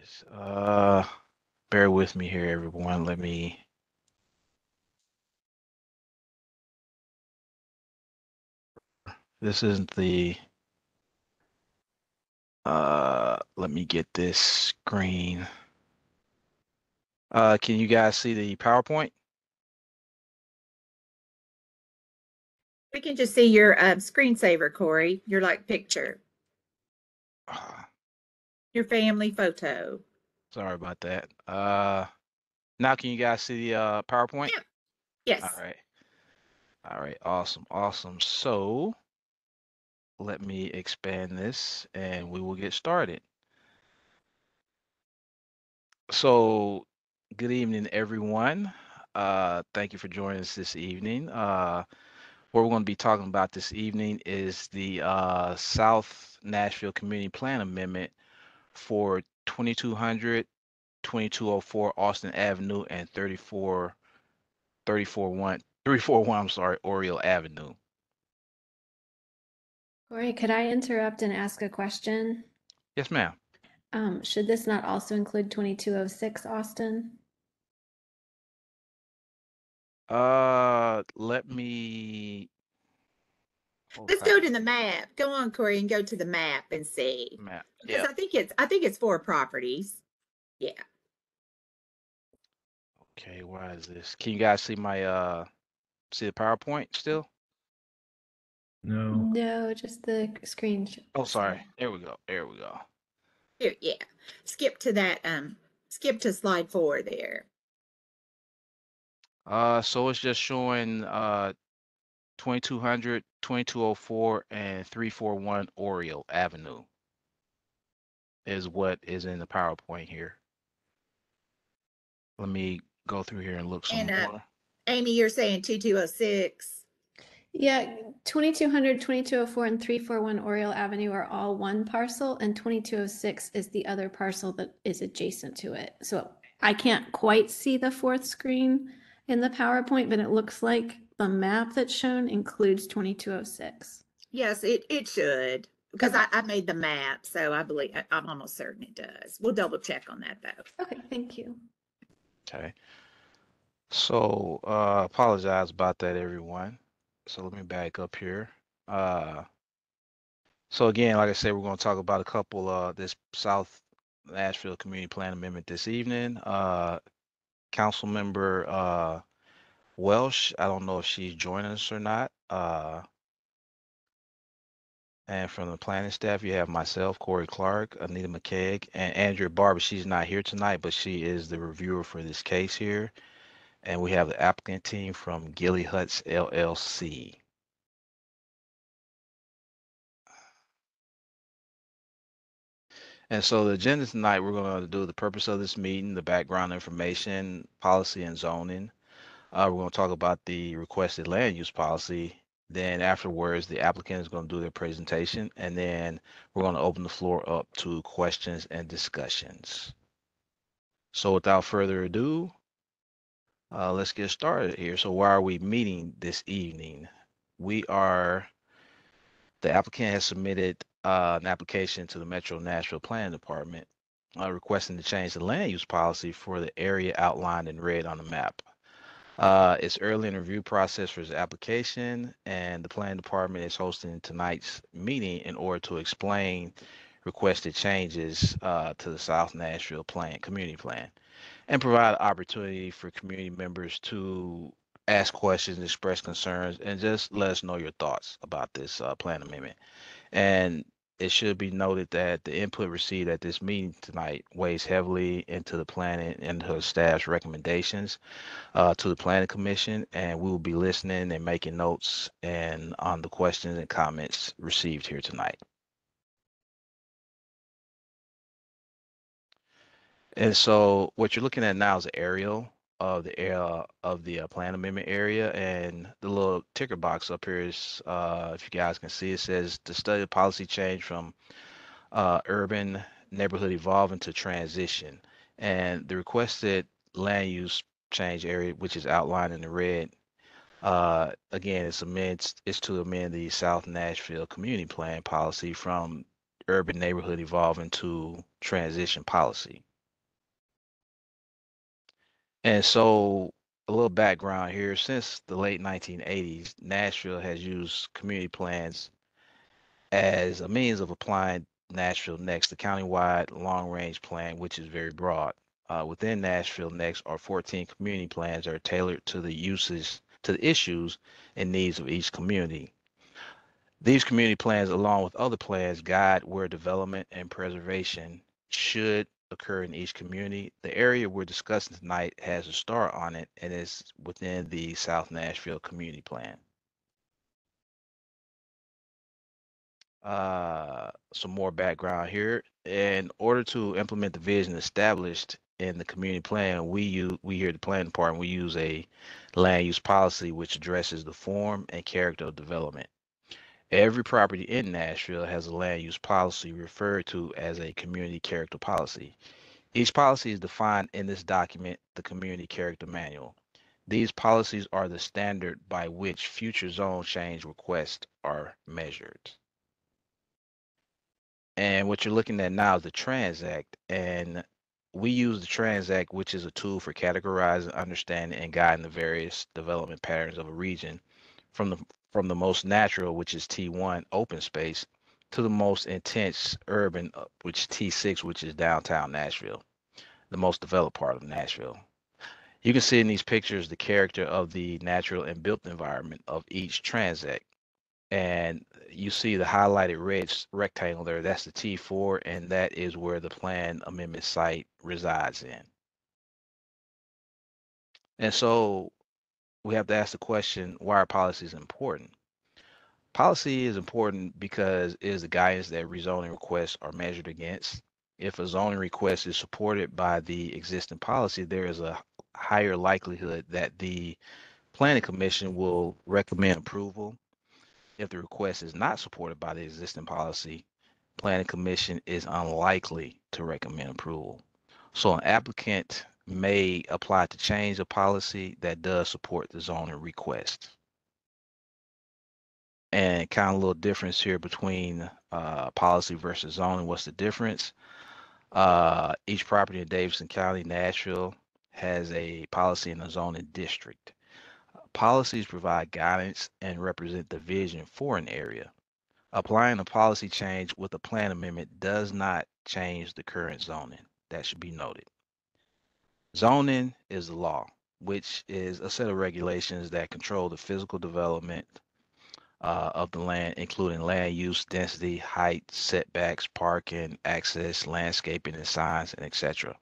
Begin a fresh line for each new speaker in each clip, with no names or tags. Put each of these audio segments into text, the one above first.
goodness. Bear with me here, everyone. This isn't the, let me get this screen. Can you guys see the PowerPoint?
We can just see your screensaver, Corey, your picture,
Uh,
your family photo.
Sorry about that. Now can you guys see the PowerPoint?
Yeah.
All
Yes.
right. All right. Awesome. Awesome. So let me expand this and we will get started. So good evening, everyone. Thank you for joining us this evening. What we're going to be talking about this evening is the South Nashville Community Plan Amendment for 2200, 2204 Austin Avenue and 341, I'm sorry, Oriel Avenue.
Corey, could I interrupt and ask a question?
Yes, ma'am.
Should this not also include 2206 Austin?
Let me hold
Let's
tight.
go to the map. Go on, Corey, and go to the map and see.
Map.
Because
Yeah.
I think it's 4 properties. Yeah.
Okay, why is this? Can you guys see my see the PowerPoint still?
No.
No, just the screen.
Oh, sorry. There we go. There we go.
Here, yeah. Skip to that, skip to slide 4 there.
So it's just showing 2200, 2204, and 341 Oriel Avenue is what is in the PowerPoint here. Let me go through here and look some
And
more.
Amy, you're saying 2206.
Yeah, 2200, 2204, and 341 Oriole Avenue are all one parcel, and 2206 is the other parcel that is adjacent to it. So I can't quite see the fourth screen in the PowerPoint, but it looks like the map that's shown includes 2206.
Yes, it should. Because
Okay.
I made the map, so I believe I'm almost certain it does. We'll double check on that though.
Okay, thank you.
Okay. So apologize about that, everyone. So let me back up here. So again, like I said, we're going to talk about a couple this South Nashville Community Plan Amendment this evening. Council member Welsh, I don't know if she's joining us or not. And from the planning staff, you have myself, Corey Clark, Anita McKeag, and Andrea Barber. She's not here tonight, but she is the reviewer for this case here. And we have the applicant team from Gilly Hutz LLC. And so the agenda tonight, we're going to do the purpose of this meeting, the background information, policy and zoning. We're going to talk about the requested land use policy. Then afterwards, the applicant is going to do their presentation, and then we're going to open the floor up to questions and discussions. So without further ado, let's get started here. So why are we meeting this evening? The applicant has submitted an application to the Metro Nashville Planning Department requesting to change the land use policy for the area outlined in red on the map. It's early in the review process for his application, and the planning department is hosting tonight's meeting in order to explain requested changes to the South Nashville community plan, and provide opportunity for community members to ask questions, express concerns, and just let us know your thoughts about this plan amendment. And it should be noted that the input received at this meeting tonight weighs heavily into the planning and her staff's recommendations to the planning commission, and we will be listening and making notes and on the questions and comments received here tonight. And so what you're looking at now is an aerial of the area of the plan amendment area, and the little ticker box up here is, if you guys can see, it says the study policy change from urban neighborhood evolving to transition, and the requested land use change area, which is outlined in the red. Again, it's to amend the South Nashville Community Plan policy from urban neighborhood evolving to transition policy. And so, a little background here. Since the late 1980s, Nashville has used community plans as a means of applying Nashville Next, the countywide long-range plan, which is very broad. Within Nashville Next are 14 community plans that are tailored to the uses, to the issues and needs of each community. These community plans, along with other plans, guide where development and preservation should occur in each community. The area we're discussing tonight has a star on it and is within the South Nashville Community Plan. Some more background here. In order to implement the vision established in the community plan, we here at the planning department, we use a land use policy which addresses the form and character of development. Every property in Nashville has a land use policy referred to as a community character policy. Each policy is defined in this document, the Community Character Manual. These policies are the standard by which future zone change requests are measured. And what you're looking at now is the Transact. And we use the Transact, which is a tool for categorizing, understanding, and guiding the various development patterns of a region from the most natural, which is T1 open space, to the most intense urban, which is T6, which is downtown Nashville, the most developed part of Nashville. You can see in these pictures the character of the natural and built environment of each Transact. And you see the highlighted red rectangle there, that's the T4, and that is where the plan amendment site resides in. And so we have to ask the question, why are policies important? Policy is important because it is the guidance that rezoning requests are measured against. If a zoning request is supported by the existing policy, there is a higher likelihood that the planning commission will recommend approval. If the request is not supported by the existing policy, planning commission is unlikely to recommend approval. So an applicant may apply to change a policy that does support the zoning request. And kind of a little difference here between policy versus zoning. What's the difference? Each property in Davidson County, Nashville, has a policy in a zoning district. Policies provide guidance and represent the vision for an area. Applying a policy change with a plan amendment does not change the current zoning. That should be noted. Zoning is the law, which is a set of regulations that control the physical development of the land, including land use, density, height, setbacks, parking, access, landscaping, and signs, and etc.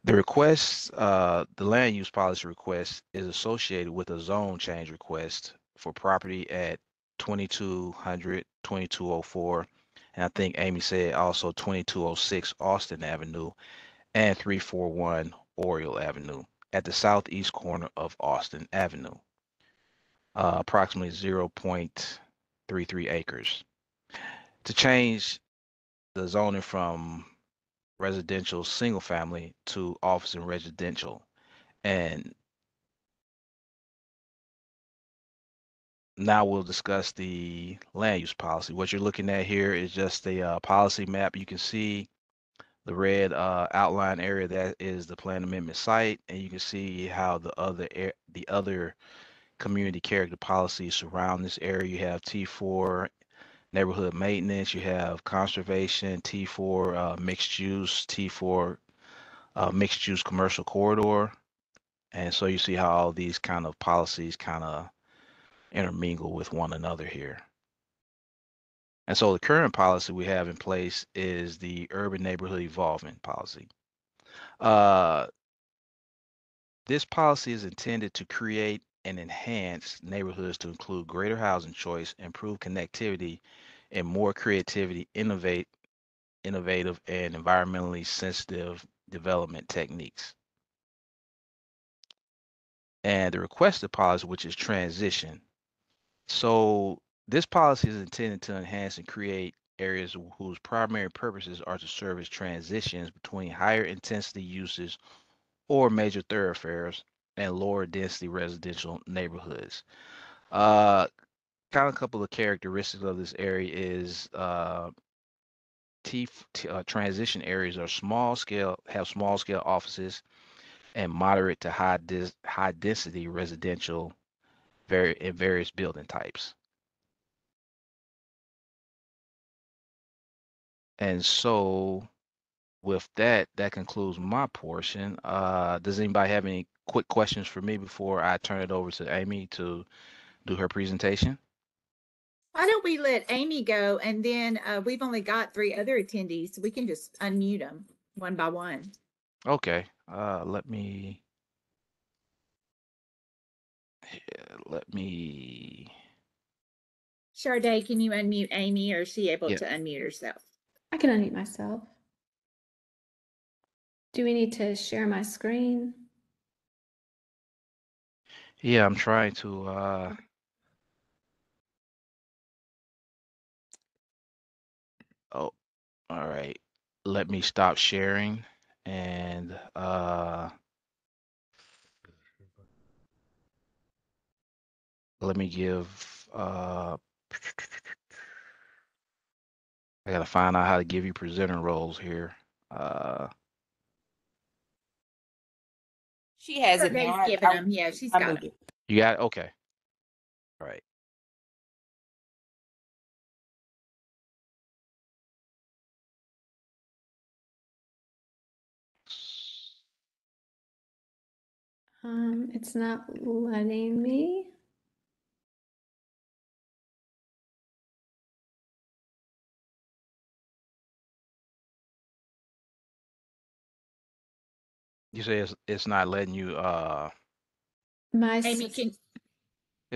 The request, the land use policy request, is associated with a zone change request for property at 2200, 2204, and I think Amy said also 2206 Austin Avenue and 341 Oriel Avenue at the southeast corner of Austin Avenue, approximately 0.33 acres. To change the zoning from residential single family to office and residential. And now we'll discuss the land use policy. What you're looking at here is just a policy map. You can see the red outline area, that is the plan amendment site, and you can see how the other community character policies surround this area. You have T4 neighborhood maintenance, you have conservation, T4 mixed use, T4 mixed use commercial corridor. And so you see how all these kind of policies kind of intermingle with one another here. And so the current policy we have in place is the urban neighborhood evolvement policy. This policy is intended to create and enhance neighborhoods to include greater housing choice, improve connectivity, and more creativity, innovative and environmentally sensitive development techniques. And the requested policy, which is transition. So this policy is intended to enhance and create areas whose primary purposes are to serve as transitions between higher intensity uses or major thoroughfares and lower density residential neighborhoods. Kind of a couple of characteristics of this area is transition areas are small scale, have small scale offices. and moderate to high density residential in various building types. And so with that, that concludes my portion. Does anybody have any quick questions for me before I turn it over to Amy to do her presentation?
Why don't we let Amy go, and then we've only got 3 other attendees, so we can just unmute them one by one.
Okay. Let me.
Sade, can you unmute Amy, or is she able
Yeah.
to unmute herself?
I can unmute myself. Do we need to share my screen?
Yeah, I'm trying to. Oh, all right. Let me stop sharing and let me give. I gotta find out how to give you presenter roles here.
She has it
Sade's
now.
giving them. Yeah, she's
I
got
moved
them.
it.
You got it? Okay. All right.
It's not letting me.
You say it's not letting you
My
Amy,
it's
can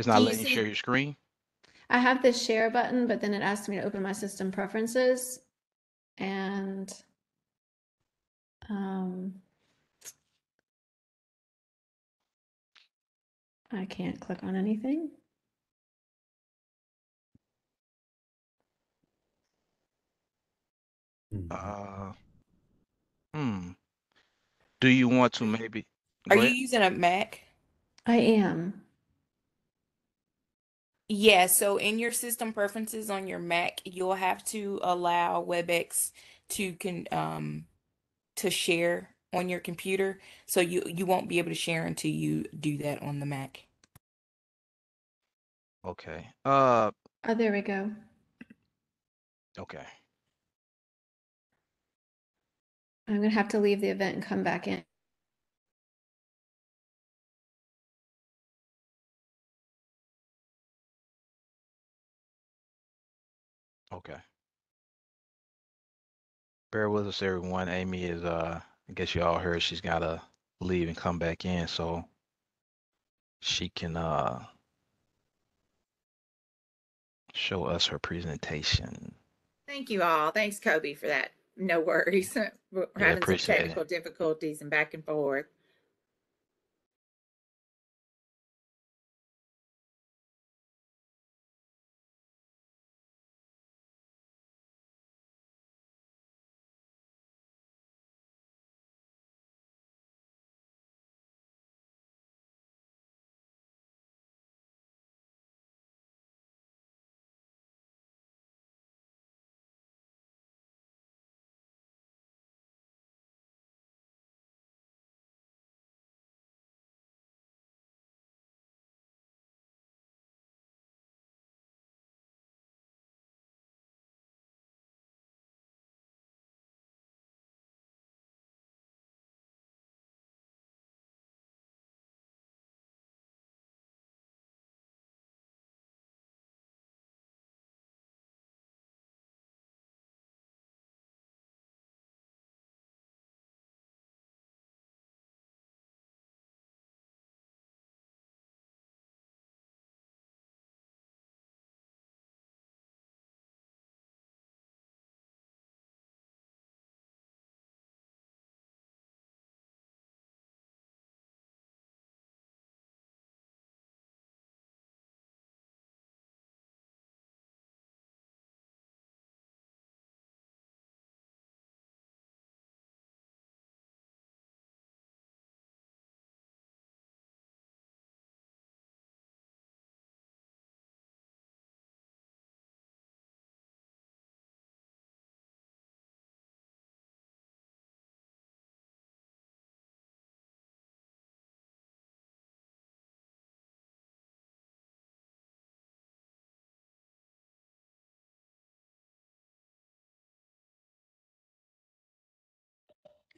not
you
letting you share
see?
your screen?
I have the share button, but then it asks me to open my system preferences, and um, I can't click on anything.
Uh hmm. Do you want to maybe
Are
go
you
ahead?
using a Mac?
I am.
Yeah, so in your system preferences on your Mac, you'll have to allow WebEx to share on your computer. So you won't be able to share until you do that on the Mac.
Okay.
Oh, there we go.
Okay.
I'm gonna have to leave the event and come back in.
Okay. Bear with us, everyone. Amy is I guess you all heard she's gotta leave and come back in so she can show us her presentation.
Thank you all. Thanks, Kobe, for that. No worries. We're
Yeah,
having some
appreciate
technical
it.
difficulties and back and forth.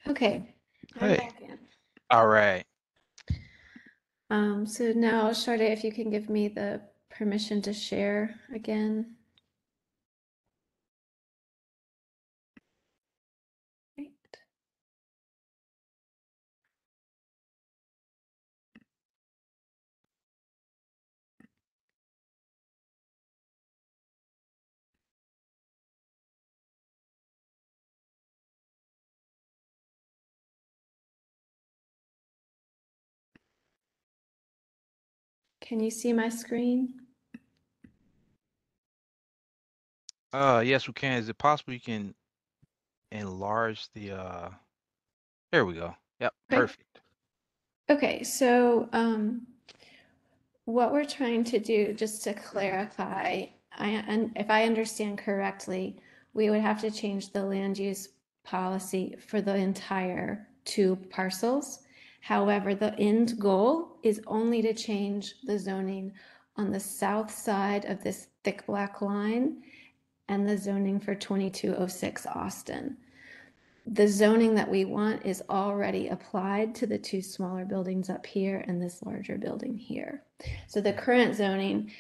Okay, I'm
Hey.
back in.
All right.
So now, Sade, if you can give me the permission to share again. Great. Can you see my screen?
Yes, we can. Is it possible you can enlarge the there we go. Yep,
Okay.
perfect.
Okay, so what we're trying to do, just to clarify, and if I understand correctly, we would have to change the land use policy for the entire 2 parcels. However, the end goal is only to change the zoning on the south side of this thick black line and the zoning for 2206 Austin. The zoning that we want is already applied to the 2 smaller buildings up here and this larger building here. So the current zoning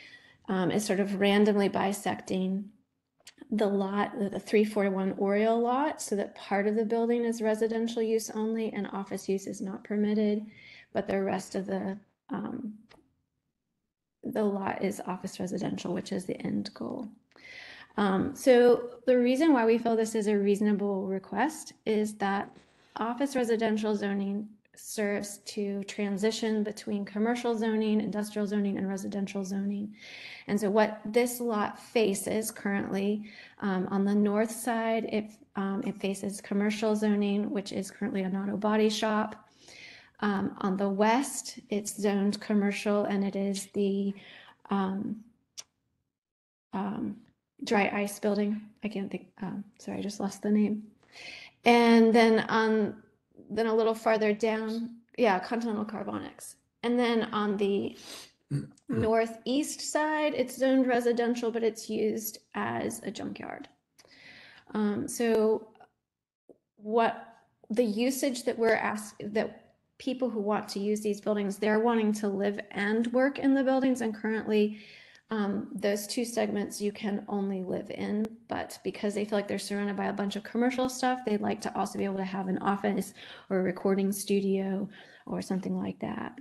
is sort of randomly bisecting the lot, the 341 Oriel lot, so that part of the building is residential use only and office use is not permitted, but the rest of the lot is office residential, which is the end goal. So the reason why we feel this is a reasonable request is that office residential zoning serves to transition between commercial zoning, industrial zoning, and residential zoning. And so what this lot faces currently, on the north side, it faces commercial zoning, which is currently an auto body shop. On the west, it's zoned commercial, and it is the dry ice building. I can't think, sorry, I just lost the name. And then then a little farther down, yeah, Continental Carbonics. And then on the northeast side, it's zoned residential, but it's used as a junkyard. So what the usage that we're asking, that people who want to use these buildings, they're wanting to live and work in the buildings, and currently those 2 segments you can only live in, but because they feel like they're surrounded by a bunch of commercial stuff, they'd like to also be able to have an office or a recording studio or something like that.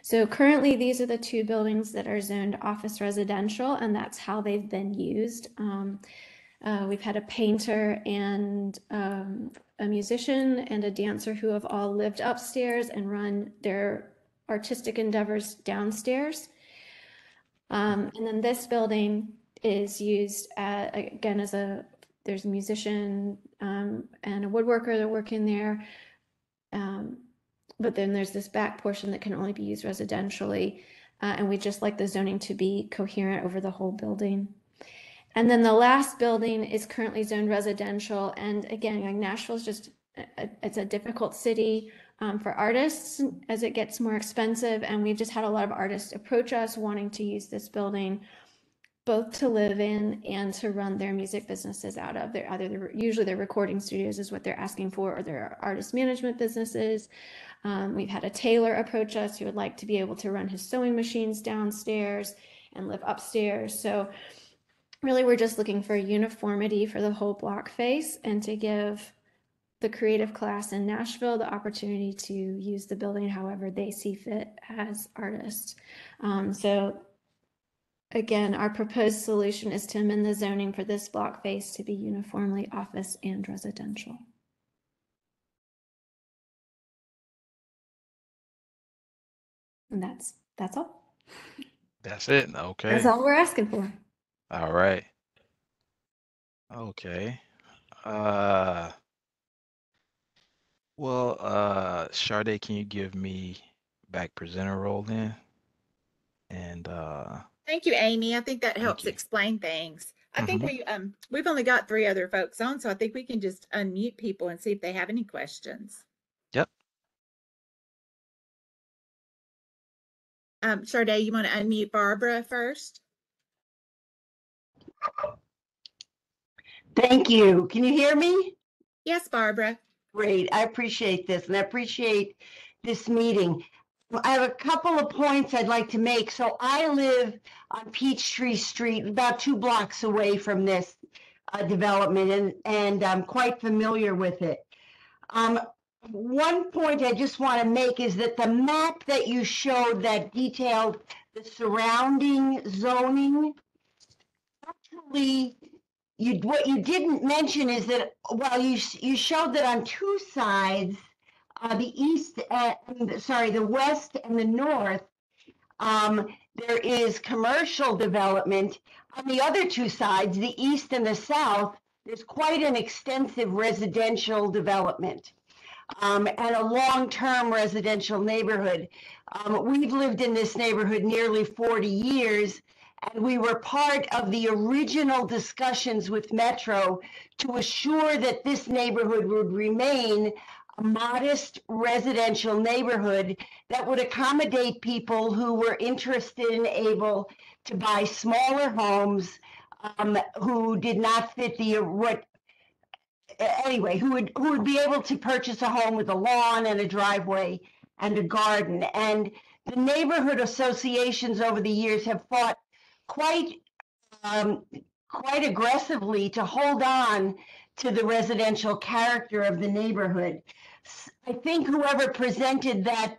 So currently these are the 2 buildings that are zoned office residential, and that's how they've been used. We've had a painter and a musician and a dancer who have all lived upstairs and run their artistic endeavors downstairs. And then this building is used again as there's a musician and a woodworker that work in there. But then there's this back portion that can only be used residentially. And we just like the zoning to be coherent over the whole building. And then the last building is currently zoned residential. And again, like Nashville is just, it's a difficult city for artists as it gets more expensive. And we've just had a lot of artists approach us wanting to use this building both to live in and to run their music businesses out of. They're either usually their recording studios is what they're asking for, or their artist management businesses. We've had a tailor approach us who would like to be able to run his sewing machines downstairs and live upstairs. So really, we're just looking for uniformity for the whole block face and to give the creative class in Nashville the opportunity to use the building however they see fit as artists. So again, our proposed solution is to amend the zoning for this block face to be uniformly office and residential. And that's all.
That's it. Okay.
That's all we're asking for.
All right. Okay. Uh Sade, can you give me back presenter role then? And
Thank you, Amy. I think that
thank
helps
you.
explain things. I think
Mhm.
we've only got 3 other folks on, so I think we can just unmute people and see if they have any questions.
Yep.
Sade, you want to unmute Barbara first?
Thank you. Can you hear me?
Yes, Barbara.
Great. I appreciate this, and I appreciate this meeting. I have a couple of points I'd like to make. So I live on Peachtree Street, about 2 blocks away from this development, and I'm quite familiar with it. One point I just want to make is that the map that you showed that detailed the surrounding zoning, actually, what you didn't mention is that while you showed that on 2 sides, the the west and the north, there is commercial development. On the other 2 sides, the east and the south, there's quite an extensive residential development. And a long-term residential neighborhood. We've lived in this neighborhood nearly 40 years, and we were part of the original discussions with Metro to assure that this neighborhood would remain a modest residential neighborhood that would accommodate people who were interested and able to buy smaller homes, who did not fit who would be able to purchase a home with a lawn and a driveway and a garden. And the neighborhood associations over the years have fought quite quite aggressively to hold on to the residential character of the neighborhood. I think whoever presented that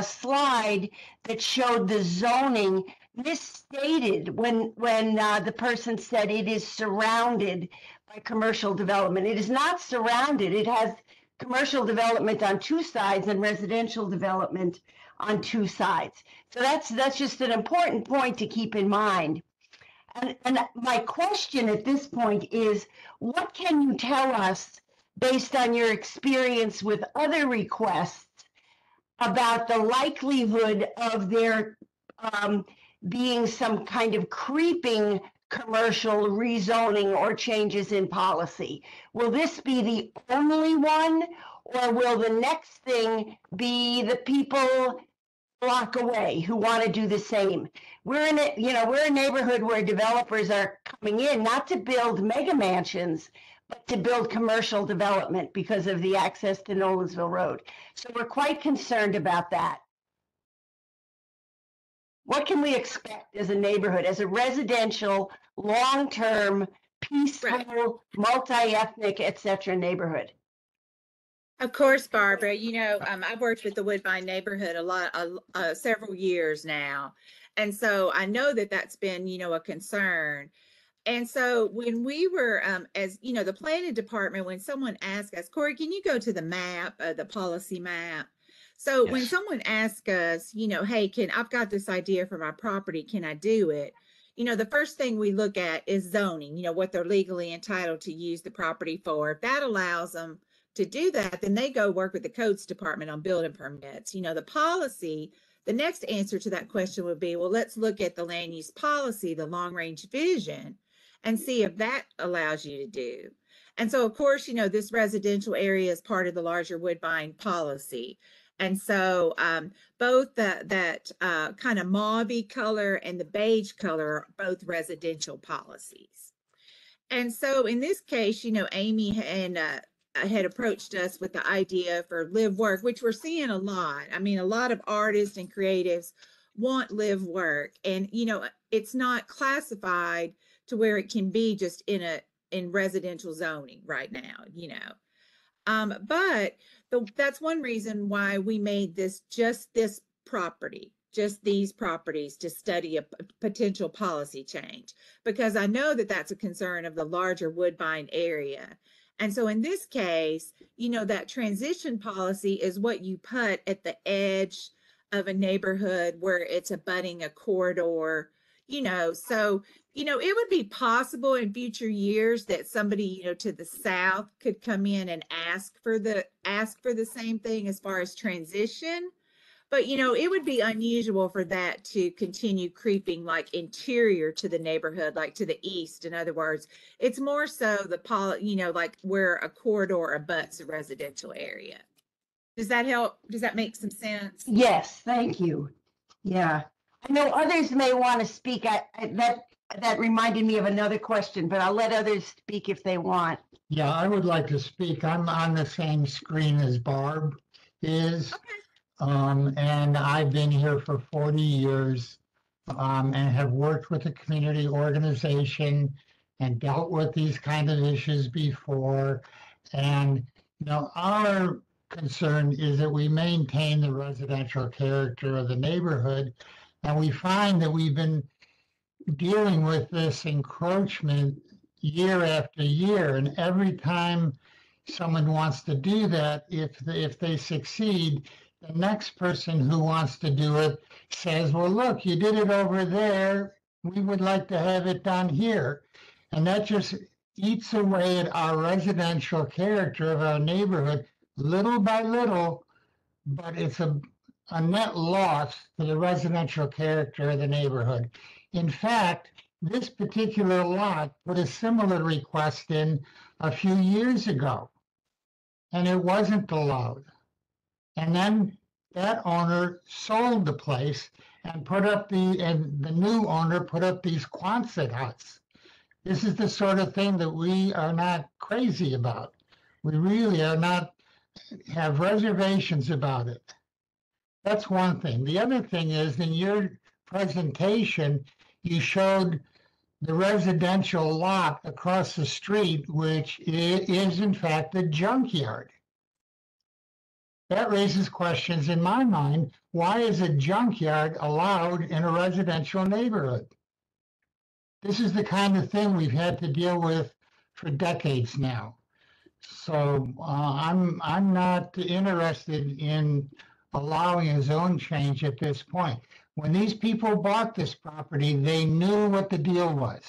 slide that showed the zoning misstated when the person said it is surrounded by commercial development. It is not surrounded. It has commercial development on 2 sides and residential development on 2 sides. So that's just an important point to keep in mind. And my question at this point is, what can you tell us based on your experience with other requests about the likelihood of there being some kind of creeping commercial rezoning or changes in policy? Will this be the only one, or will the next thing be the people block away who want to do the same? We're a neighborhood where developers are coming in not to build mega mansions, but to build commercial development because of the access to Nolensville Road. So we're quite concerned about that. What can we expect as a neighborhood, as a residential, long-term, peaceful, multi-ethnic, et cetera neighborhood?
Of course, Barbara, I've worked with the Woodbine neighborhood a lot, several years now. And so I know that that's been, a concern. And so when we were, the planning department, when someone asked us, Corey, can you go to the map, the policy map? So when
Yes.
someone asks us, hey, I've got this idea for my property, can I do it? The first thing we look at is zoning, what they're legally entitled to use the property for. If that allows them to do that, then they go work with the codes department on building permits. The policy, the next answer to that question would be, well, let's look at the land use policy, the long range vision, and see if that allows you to do. And so, of course, this residential area is part of the larger Woodbine policy. And so both that kind of mauve color and the beige color are both residential policies. And so in this case, Amy had approached us with the idea for live work, which we're seeing a lot. I mean, a lot of artists and creatives want live work, and it's not classified to where it can be just in residential zoning right now, but that's one reason why we made this these properties to study a potential policy change, because I know that that's a concern of the larger Woodbine area. And so in this case, that transition policy is what you put at the edge of a neighborhood where it's abutting a corridor, so it would be possible in future years that somebody, to the south could come in and ask for the same thing as far as transition. But, it would be unusual for that to continue creeping like interior to the neighborhood, like to the east. In other words, it's more so like where a corridor abuts a residential area. Does that help? Does that make some sense?
Yes, thank you. Yeah. I know others may want to speak. That that reminded me of another question, but I'll let others speak if they want.
Yeah, I would like to speak. I'm on the same screen as Barb is. And I've been here for 40 years and have worked with a community organization and dealt with these kind of issues before. And, our concern is that we maintain the residential character of the neighborhood. And we find that we've been dealing with this encroachment year after year. And every time someone wants to do that, if they succeed, the next person who wants to do it says, well, look, you did it over there. We would like to have it done here. And that just eats away at our residential character of our neighborhood little by little, but it's a net loss to the residential character of the neighborhood. In fact, this particular lot put a similar request in a few years ago, and it wasn't allowed. And then that owner sold the place and the new owner put up these Quonset huts. This is the sort of thing that we are not crazy about. We really are not, have reservations about it. That's one thing. The other thing is, in your presentation, you showed the residential lot across the street, which is in fact a junkyard. That raises questions in my mind. Why is a junkyard allowed in a residential neighborhood? This is the kind of thing we've had to deal with for decades now. So I'm not interested in allowing a zone change at this point. When these people bought this property, they knew what the deal was.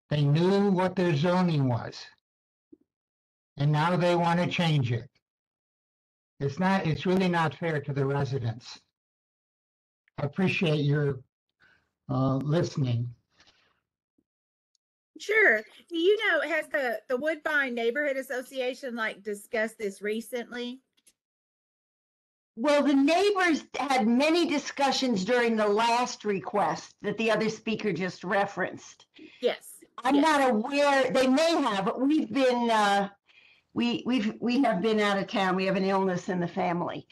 They knew what their zoning was. And now they want to change it. It's really not fair to the residents. I appreciate your listening.
Sure. Do you know, has the Woodbine Neighborhood Association discussed this recently?
Well, the neighbors had many discussions during the last request that the other speaker just referenced.
Yes.
I'm
yes.
not aware, they may have, but we've been, we have been out of town. We have an illness in the family.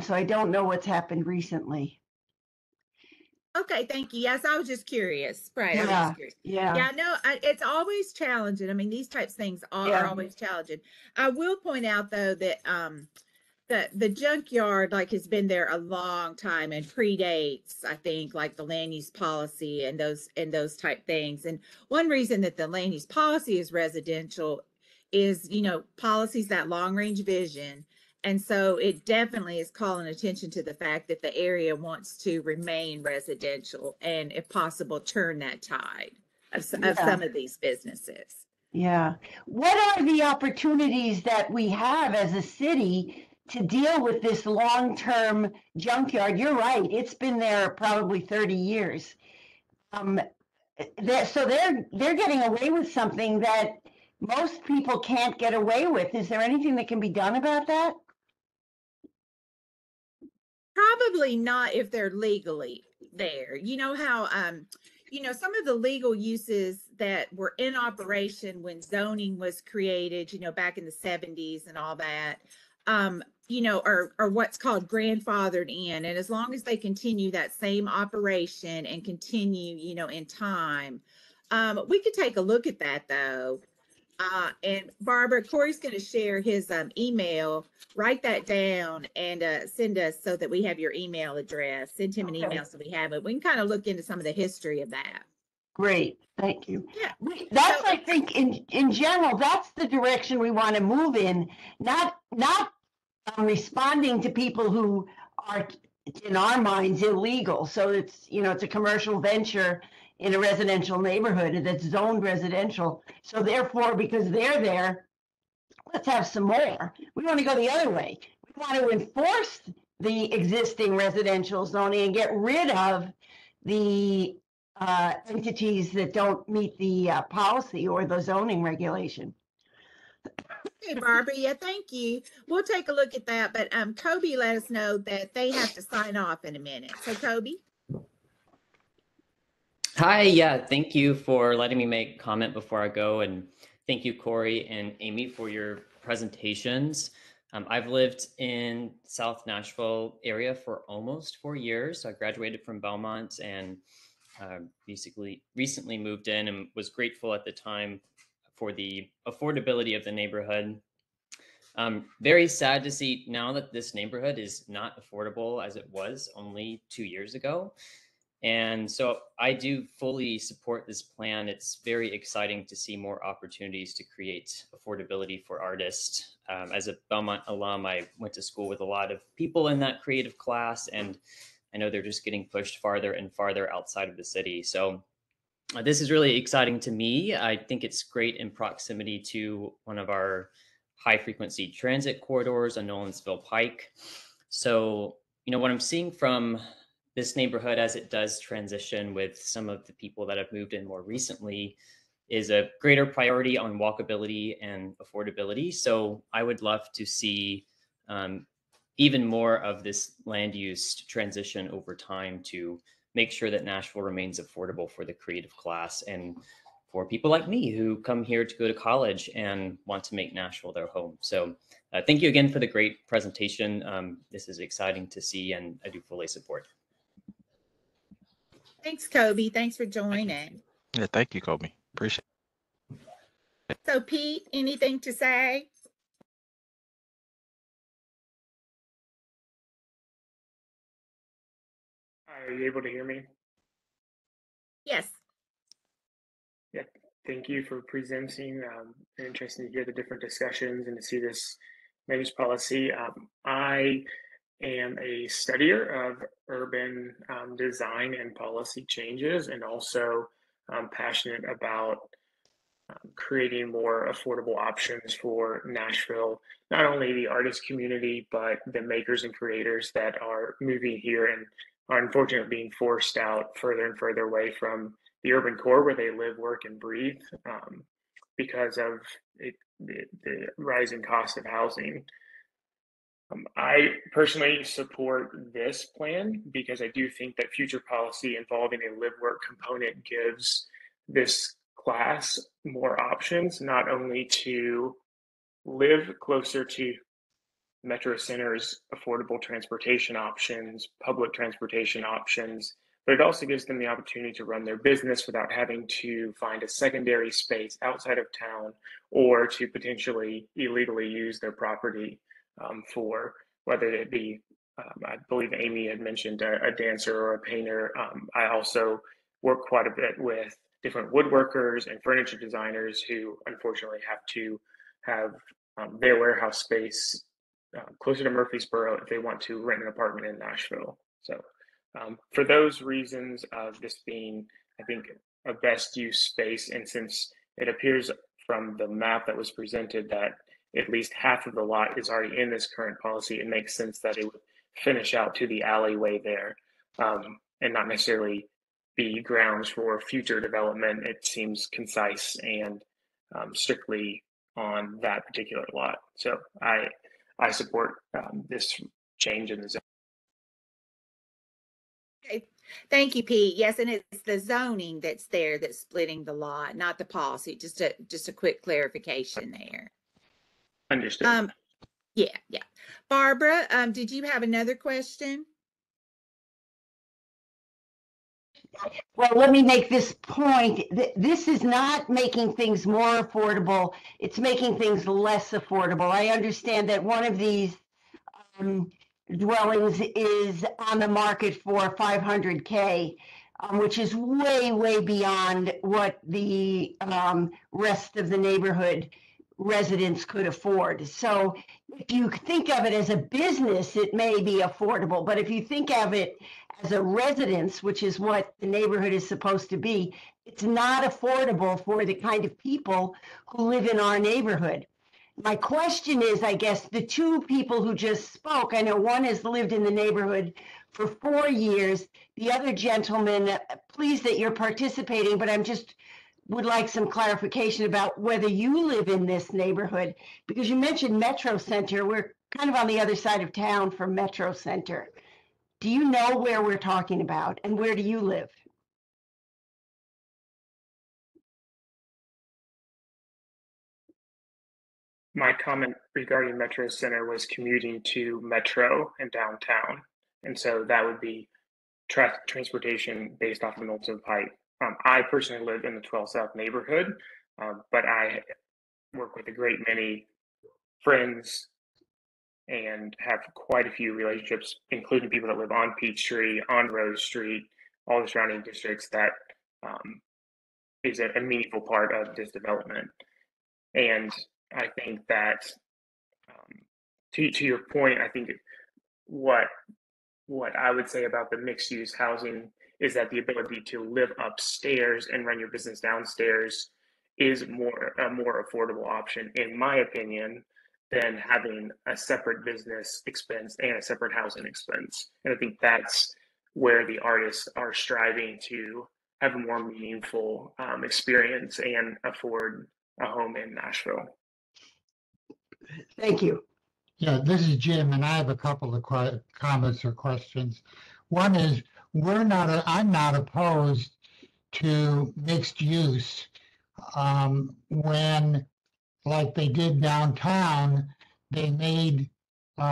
So I don't know what's happened recently.
Okay, thank you. Yes, I was just curious. Right. I was
Yeah,
just curious.
yeah.
Yeah, no, it's always challenging. I mean, these types of things are always challenging. I will point out though that the junkyard has been there a long time and predates, I think, the land use policy and those type things. And one reason that the land use policy is residential is, policy's that long range vision. And so it definitely is calling attention to the fact that the area wants to remain residential and, if possible, turn that tide of some of these businesses.
Yeah. What are the opportunities that we have as a city to deal with this long-term junkyard? You're right. It's been there probably 30 years. So they're getting away with something that most people can't get away with. Is there anything that can be done about that?
Probably not if they're legally there. You know how some of the legal uses that were in operation when zoning was created, back in the 70s and all that, are what's called grandfathered in. And as long as they continue that same operation and continue, in time, we could take a look at that though. And Barbara, Corey's going to share his email. Write that down and send us so that we have your email address. Send him an email so we have it. We can kind of look into some of the history of that.
Great, thank you.
Yeah,
that's I think in general that's the direction we want to move in. Not responding to people who are in our minds illegal. So it's it's a commercial venture in a residential neighborhood that's zoned residential. So therefore, because they're there, let's have some more. We want to go the other way. We want to enforce the existing residential zoning and get rid of the entities that don't meet the policy or the zoning regulation.
Okay, Barbara. Yeah, thank you. We'll take a look at that. But Kobe let us know that they have to sign off in a minute. So Kobe.
Hi, yeah, thank you for letting me make comment before I go, and thank you, Corey and Amy, for your presentations. I've lived in South Nashville area for almost 4 years. I graduated from Belmont and basically recently moved in and was grateful at the time for the affordability of the neighborhood. Very sad to see now that this neighborhood is not affordable as it was only 2 years ago. And so I do fully support this plan. It's very exciting to see more opportunities to create affordability for artists. As a Belmont alum, I went to school with a lot of people in that creative class, and I know they're just getting pushed farther and farther outside of the city. So this is really exciting to me. I think it's great in proximity to one of our high frequency transit corridors on Nolensville Pike. So, what I'm seeing from this neighborhood as it does transition with some of the people that have moved in more recently is a greater priority on walkability and affordability. So I would love to see even more of this land use transition over time to make sure that Nashville remains affordable for the creative class and for people like me who come here to go to college and want to make Nashville their home. So thank you again for the great presentation. This is exciting to see, and I do fully support.
Thanks, Kobe. Thanks for
Thank you.
joining.
Yeah, thank you, Kobe. Appreciate it.
So, Pete, anything to say?
Are you able to hear me?
Yes.
Yeah, thank you for presenting. Interesting to hear the different discussions and to see this land policy. I am a studier of urban design and policy changes, and also passionate about creating more affordable options for Nashville, not only the artist community, but the makers and creators that are moving here and are unfortunately being forced out further and further away from the urban core where they live, work, and breathe because of the rising cost of housing. I personally support this plan because I do think that future policy involving a live work component gives this class more options, not only to live closer to metro centers, affordable transportation options, public transportation options, but it also gives them the opportunity to run their business without having to find a secondary space outside of town or to potentially illegally use their property for whether it be, I believe Amy had mentioned a dancer or a painter. I also work quite a bit with different woodworkers and furniture designers who unfortunately have to have their warehouse space closer to Murfreesboro if they want to rent an apartment in Nashville. So for those reasons of this being, I think, a best use space, and since it appears from the map that was presented that at least half of the lot is already in this current policy, it makes sense that it would finish out to the alleyway there and not necessarily be grounds for future development. It seems concise and strictly on that particular lot. So I support this change in the zone.
Okay. Thank you, Pete. Yes, and it's the zoning that's there that's splitting the lot, not the policy. Just a quick clarification there.
Understood.
Yeah. Barbara, did you have another question?
Well, let me make this point. This is not making things more affordable. It's making things less affordable. I understand that one of these dwellings is on the market for 500K, which is way, way beyond what the rest of the neighborhood residents could afford. So if you think of it as a business, it may be affordable, but if you think of it as a residence, which is what the neighborhood is supposed to be, it's not affordable for the kind of people who live in our neighborhood. My question is, I guess, the two people who just spoke, I know one has lived in the neighborhood for 4 years. The other gentleman, pleased that you're participating, but I'm just would like some clarification about whether you live in this neighborhood, because you mentioned Metro Center. We're kind of on the other side of town from Metro Center. Do you know where we're talking about, and where do you live?
my comment regarding Metro Center was commuting to Metro and downtown. And so that would be transportation based off of Milton Pike. I personally live in the 12 South neighborhood, but I work with a great many friends and have quite a few relationships, including people that live on Peachtree, on Rose Street, all the surrounding districts that is a meaningful part of this development. And I think that, to your point, I think what I would say about the mixed use housing is that the ability to live upstairs and run your business downstairs is a more affordable option, in my opinion, than having a separate business expense and a separate housing expense. And I think that's where the artists are striving to have a more meaningful experience and afford a home in Nashville.
Thank you.
Yeah, this is Jim, and I have a couple of comments or questions. One is, I'm not opposed to mixed use when, like they did downtown, they made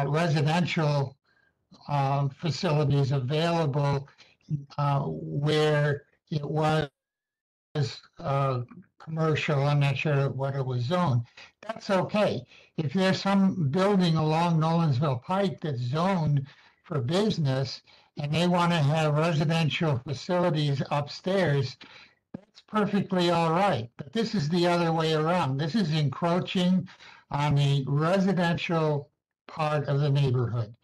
residential facilities available where it was commercial. I'm not sure what it was zoned. That's okay. If there's some building along Nolensville Pike that's zoned for business and they want to have residential facilities upstairs, that's perfectly all right. But this is the other way around. This is encroaching on the residential part of the neighborhood.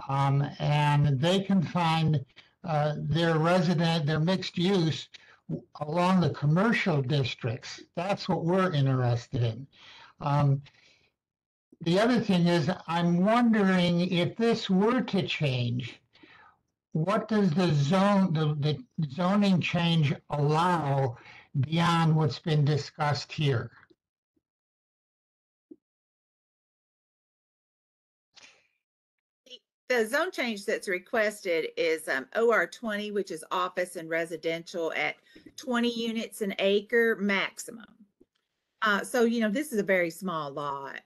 And they can find their mixed use along the commercial districts. That's what we're interested in. The other thing is, I'm wondering if this were to change, what does the zoning change allow beyond what's been discussed here?
The zone change that's requested is OR 20, which is office and residential at 20 units an acre maximum. So, this is a very small lot.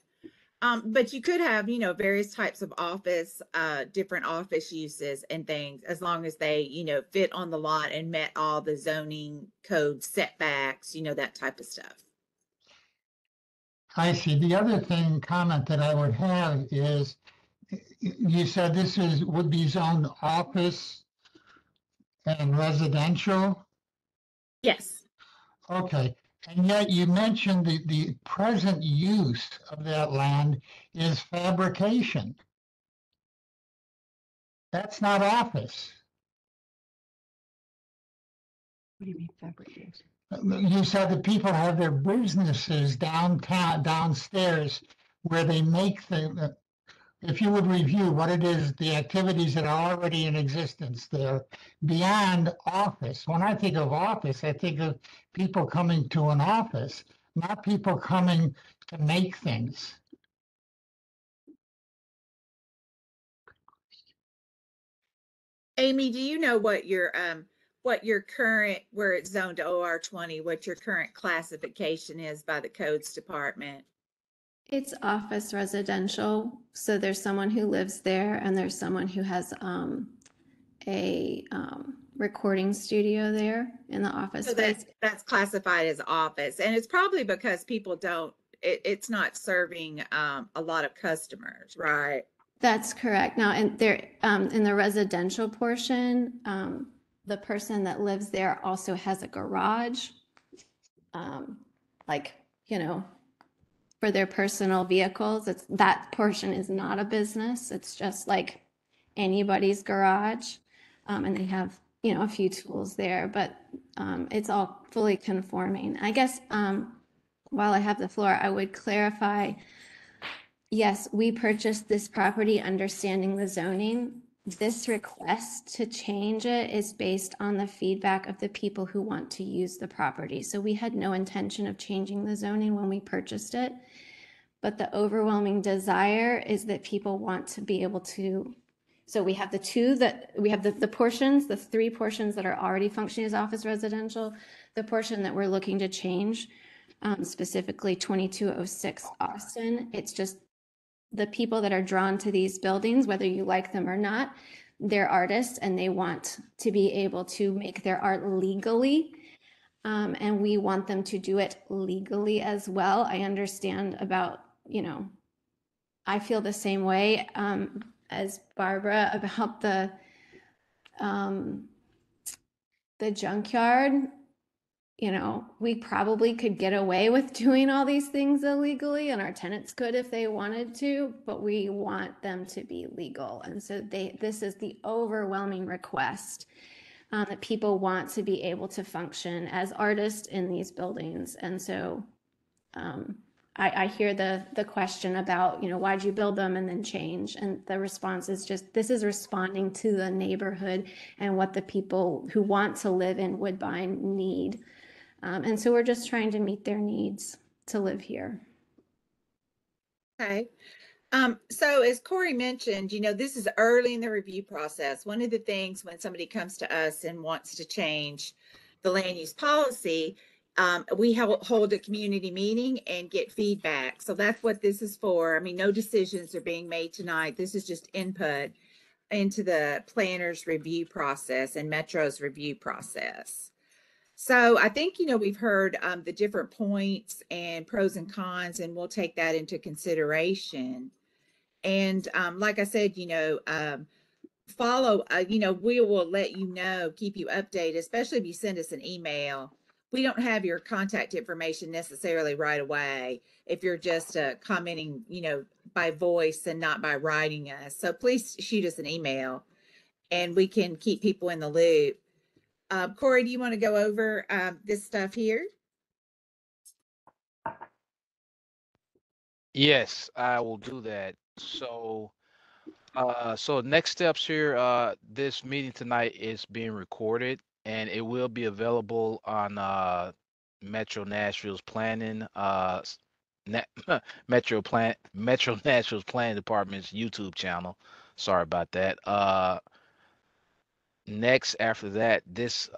But you could have, various types of office, different office uses and things, as long as they, fit on the lot and met all the zoning code setbacks, that type of stuff.
I see. The other comment that I would have is, you said this would be zoned office and residential?
Yes.
Okay. And yet you mentioned the present use of that land is fabrication. That's not office.
What do you mean fabrication?
You said that people have their businesses downstairs where they make if you would review what it is, the activities that are already in existence there beyond office. When I think of office, I think of people coming to an office, not people coming to make things.
Amy, do you know what your current, where it's zoned to OR 20, what your current classification is by the codes department?
It's office residential. So there's someone who lives there and there's someone who has a recording studio there in the office
So
space.
that's classified as office. And it's probably because people it's not serving a lot of customers, right?
That's correct. Now, in the residential portion, the person that lives there also has a garage, for their personal vehicles. That portion is not a business. It's just like anybody's garage. And they have, a few tools there, but it's all fully conforming. I guess while I have the floor, I would clarify, yes, we purchased this property understanding the zoning. This request to change it is based on the feedback of the people who want to use the property. So we had no intention of changing the zoning when we purchased it. But the overwhelming desire is that people want to be able to. So we have the three portions that are already functioning as office residential. The portion that we're looking to change specifically 2206 Austin. It's just the people that are drawn to these buildings, whether you like them or not, they're artists and they want to be able to make their art legally. And we want them to do it legally as well. I understand about, I feel the same way as Barbara about the junkyard. We probably could get away with doing all these things illegally, and our tenants could if they wanted to, but we want them to be legal. And so this is the overwhelming request that people want to be able to function as artists in these buildings. And so I hear the question about, why'd you build them and then change? And the response is just, this is responding to the neighborhood and what the people who want to live in Woodbine need. And so we're just trying to meet their needs to live here.
Okay. So as Corey mentioned, this is early in the review process. One of the things when somebody comes to us and wants to change the land use policy, we hold a community meeting and get feedback. So that's what this is for. I mean, no decisions are being made tonight. This is just input into the planner's review process and Metro's review process. So I think, we've heard the different points and pros and cons, and we'll take that into consideration. And like I said, follow, we will let you know, keep you updated, especially if you send us an email. We don't have your contact information necessarily right away if you're just commenting, by voice and not by writing us. So please shoot us an email and we can keep people in the loop. Corey, do you want to go over this stuff here?
Yes, I will do that. So, next steps here. This meeting tonight is being recorded, and it will be available on Metro Nashville's planning, Metro Nashville's planning department's YouTube channel. Sorry about that. Next, after that, this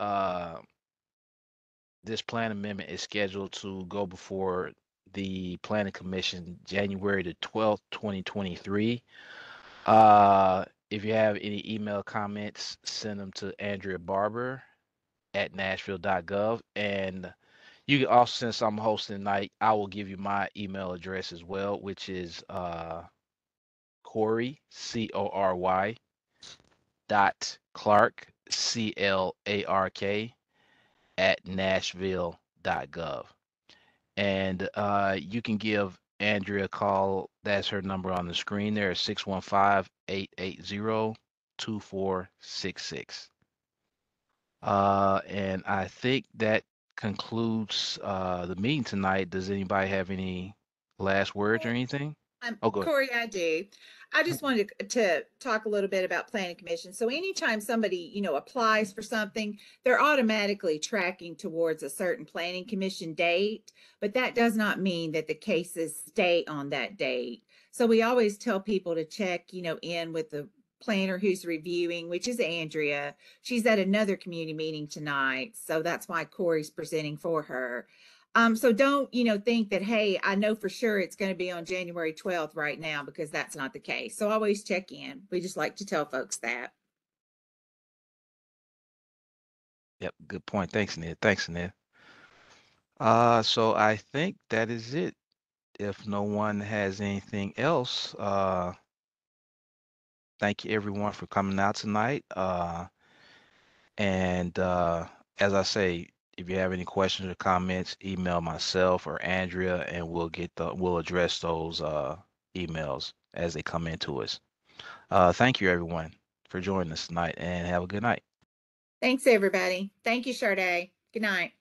plan amendment is scheduled to go before the Planning Commission January the 12th, 2023. If you have any email comments, send them to Andrea Barber at nashville.gov. And you can also, since I'm hosting tonight, I will give you my email address as well, which is Corey, Cory, .Clark, CLARK, at nashville.gov. And you can give Andrea a call. That's her number on the screen there, 615-880-2466. And I think that concludes the meeting tonight. Does anybody have any last words or anything? Oh, go ahead.
Corey, I do. I just wanted to talk a little bit about planning commission. So anytime somebody, applies for something, they're automatically tracking towards a certain planning commission date, but that does not mean that the cases stay on that date. So we always tell people to check, in with the planner who's reviewing, which is Andrea. She's at another community meeting tonight. So that's why Corey's presenting for her. So don't, think that, hey, I know for sure it's going to be on January 12th right now, because that's not the case. So always check in. We just like to tell folks that.
Yep, good point. Thanks, Ned. So I think that is it. If no one has anything else, thank you everyone for coming out tonight. And as I say, if you have any questions or comments, email myself or Andrea, and we'll address those emails as they come into us. Thank you everyone for joining us tonight, and have a good night.
Thanks, everybody. Thank you, Sade. Good night.